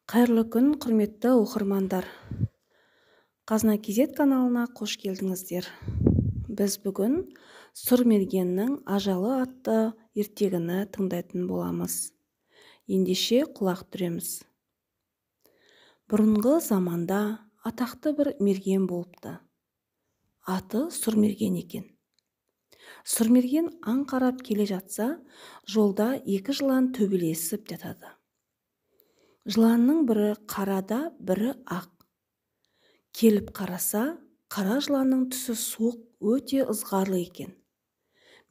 Қайырлы күн, құрметті оқырмандар. Қазына Кезет каналына қош келдіңіздер. Біз бүгін Сұр мергеннің ажалы атты ертегіні тыңдайтын боламыз. Ендеше құлақ түреміз. Бұрынғы заманда атақты бір мерген болыпты. Аты Сұр мерген екен. Сұр мерген аң қарап келе жатса, жолда екі жылан төбелесіп жатады. Жыланның бірі қарада, бірі ақ. Келіп қараса, қара жыланның түсі суық, өте ызғарлы екен.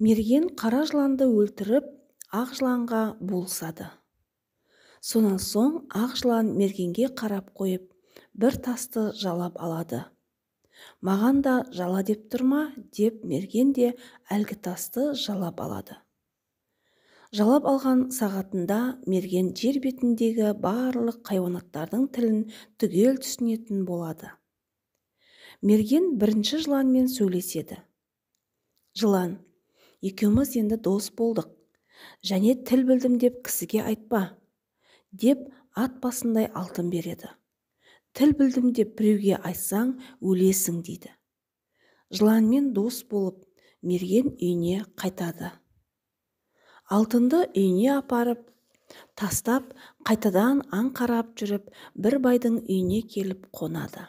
Мерген қара жыланды өлтіріп, ақ жыланға болысады. Сонан соң ақ жылан мергенге қарап қойып, бір тасты жалап алады. Маған да жала деп тұрма, деп мерген де әлгі тасты жалап алады. Жалап алған сағатында мерген жер бетіндегі барлық хайуанаттардың тілін түгел түсінетін болады. Мерген бірінші жыланмен сөйлеседі. Жылан, екеуміз енді дос болдық, және тіл білдім деп кісіге айтпа, деп ат басындай алтын береді. Тіл білдім деп біреуге айтсаң, өлесің дейді. Жыланмен дос болып, мерген үйіне қайтады. Алтынды үйіне апарып, тастап, қайтадан аң қарап жүріп, бір байдың үйіне келіп қонады.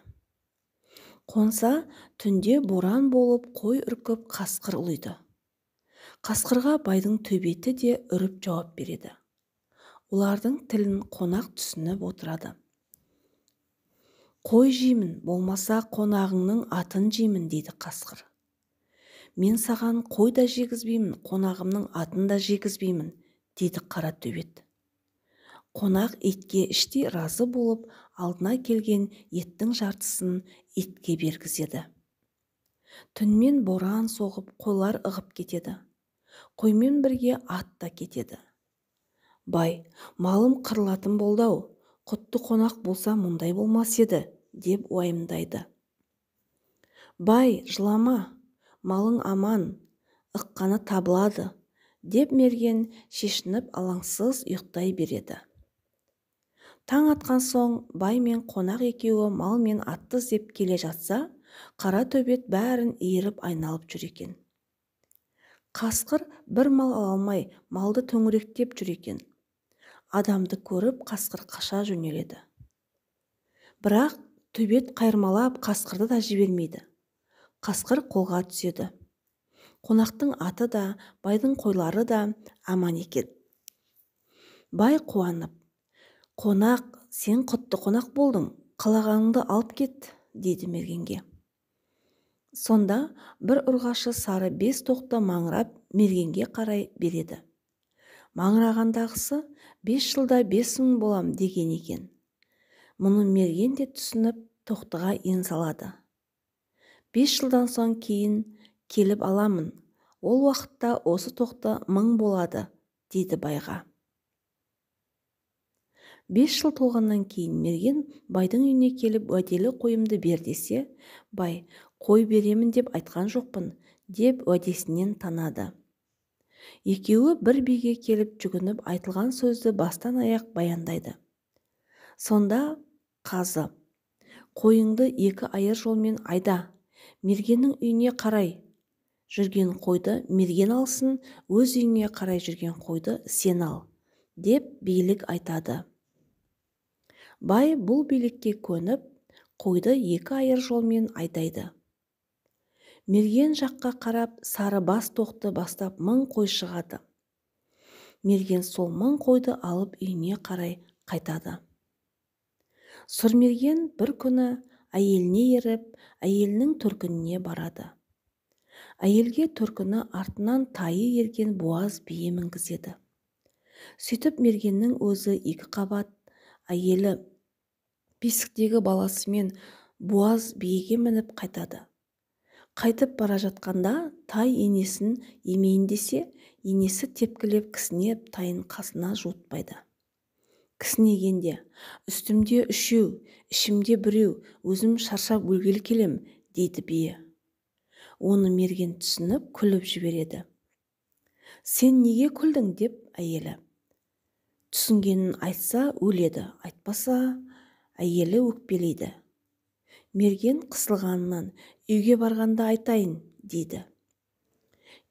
Қонса, түнде боран болып, қой үркіп, қасқыр ұлиды. Қасқырға байдың төбеті де үріп жауап береді. Олардың тілін қонақ түсініп отырады. Қой жеймін, болмаса қонағыңның атын жеймін, дейді қасқыр. Мен саған қой да жегізбеймін, қонағымның атын да жегізбеймін, дейді қара төбет. Қонақ итке іштей разы болып, алдына келген еттің жартысын итке бергізеді. Түнмен боран соғып, қойлар ығып кетеді. Қоймен бірге ат та кетеді. Бай, малым қырылатын болды-ау, құтты қонақ болса мұндай болмас еді, деп уайымдайды. Бай, жылама, малың аман, ыққаны табылады, деп мерген шешініп алаңсыз ұйықтай береді. Таң атқан соң бай мен қонақ екеуі мал мен атты іздеп келе жатса, қара төбет бәрін иіріп айналып жүр екен. Қасқыр бір мал ала алмай, малды төңіректеп жүр екен. Адамды көріп, қасқыр қаша жөнеледі. Бірақ төбет қайырмалап қасқырды да жібермейді. Қасқыр қолға түседі. Қонақтың аты да, байдың қойлары да аман екен. Бай қуанып, қонақ, сен құтты қонақ болдың, қалағаныңды алып кет, дейді мергенге. Сонда бір ұрғашы сары бес тоқты маңырап мергенге қарай береді. Маңырағандағысы 5 жылда 5.000 болам деген екен. Мұны мерген де түсініп тоқтыға ен салады. 5 жылдан соң кейін келіп аламын, ол уақытта осы тоқты 1000 болады, дейді байға. 5 жыл толғаннан кейін мерген байдың үйіне келіп уәделі қойымды бер десе, бай, қой беремін деп айтқан жоқпын, деп уәдесінен танады. Екеуі бір биге келіп жүгініп айтылған сөзді бастан аяқ баяндайды. Сонда қазы, қойыңды 2 айыр жолмен айда, мергеннің үйіне қарай жүрген қойды мерген алсын, өз үйіне қарай жүрген қойды сен ал, деп билік айтады. Бай бұл билікке көніп, қойды 2 айыр жолмен айдайды. Мерген жаққа қарап, сары бас тоқты бастап 1000 қой шығады. Мерген сол 1000 қойды алып үйіне қарай қайтады. Сұр мерген бір күні әйеліне еріп, әйелінің төркініне барады. Әйелге төркіні артынан тайы ерген буаз бие мінгізеді. Сөйтіп мергеннің өзі 2 қабат, әйелі бесіктегі баласымен буаз биеге мініп қайтады. Қайтып бара жатқанда тай енесін емейін десе, енесі тепкілеп кісінеп тайын қасына жуытпайды. Кісінегенде, үстімде 3, ішімде 1, өзім шаршап өлгелі келем, дейді бие. Оны мерген түсініп күліп жібереді. Сен неге күлдің, деп әйелі. Түсінгенін айтса өледі, айтпаса әйелі өкпелейді. Мерген қысылғанынан үйге барғанда айтайын дейді.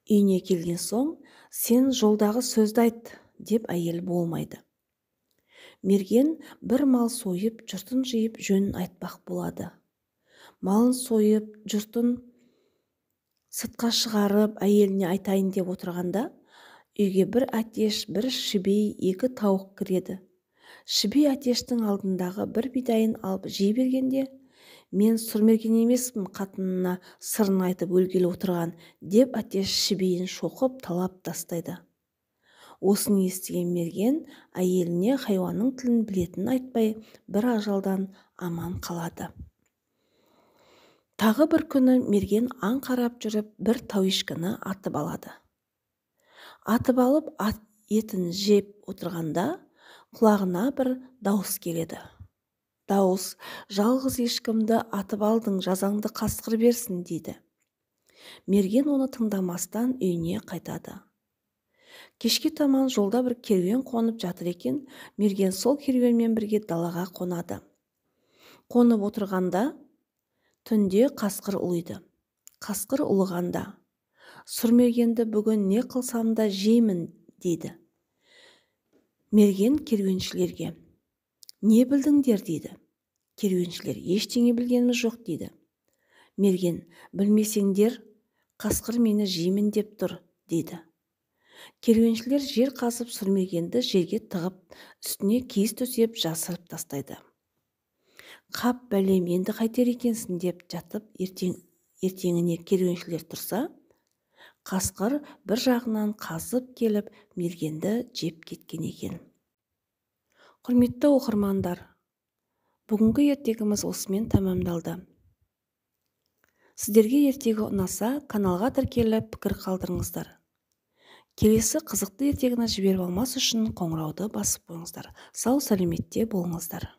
Үйіне келген соң, сен жолдағы сөзді айт, деп әйел болмайды. Мерген бір мал сойып, жұртын жиып жөнін айтпақ болады. Малын сойып, жұртын сыртқа шығарып, әйеліне айтайын деп отырғанда, үйге бір әтеш, бір шібей, 2 тауық кіреді. Шібей әтештің алдындағы бір бидайын алып жей бергенде, мен Сұрмерген емеспін қатынына сырын айтып өлгелі отырған, деп әтеш шібейін шоқып талап тастайды. Осыны естіген мерген әйеліне хайуанның тілін білетінін айтпай, бір ажалдан аман қалады. Тағы бір күні мерген аң қарап жүріп, бір тауешкіні атып алады. Атып алып, етін жеп отырғанда, құлағына бір дауыс келеді. Дауыс: жалғыз ешкімді атып алдың, жазаңды қасқыр берсін, дейді. Мерген оны тыңдамастан үйіне қайтады. Кешке таман жолда бір керуен қонып жатыр екен, мерген сол керуенмен бірге далаға қонады. Қонып отырғанда, түнде қасқыр ұлиды. Қасқыр ұлығанда, Сұрмергенді бүгін не қылсам да жеймін, дейді. Мерген керуеншілерге: не білдіңдер, дейді. Керуеншілер: ештеңе білгеніміз жоқ, дейді. Мерген: білмесеңдер, қасқыр мені жеймін деп тұр, дейді. Керуеншілер жер қазып Сұрмергенді жерге тығып, үстіне киіз төсеп жасырып тастайды. Қап бәлем, енді қайтер екенсің деп жатып, ертеңіне керуеншілер тұрса, қасқыр бір жағынан қазып келіп, мергенді жеп кеткен екен. Құрметті оқырмандар, бүгінгі ертегіміз осымен тәмамдалды. Сіздерге ертегі ұнаса, каналға тіркеліп пікір қалдырыңыздар. Келесі қызықты ертегіні жіберіп алмас үшін қоңырауды басып қойыңыздар. Сау сәлеметте болыңыздар.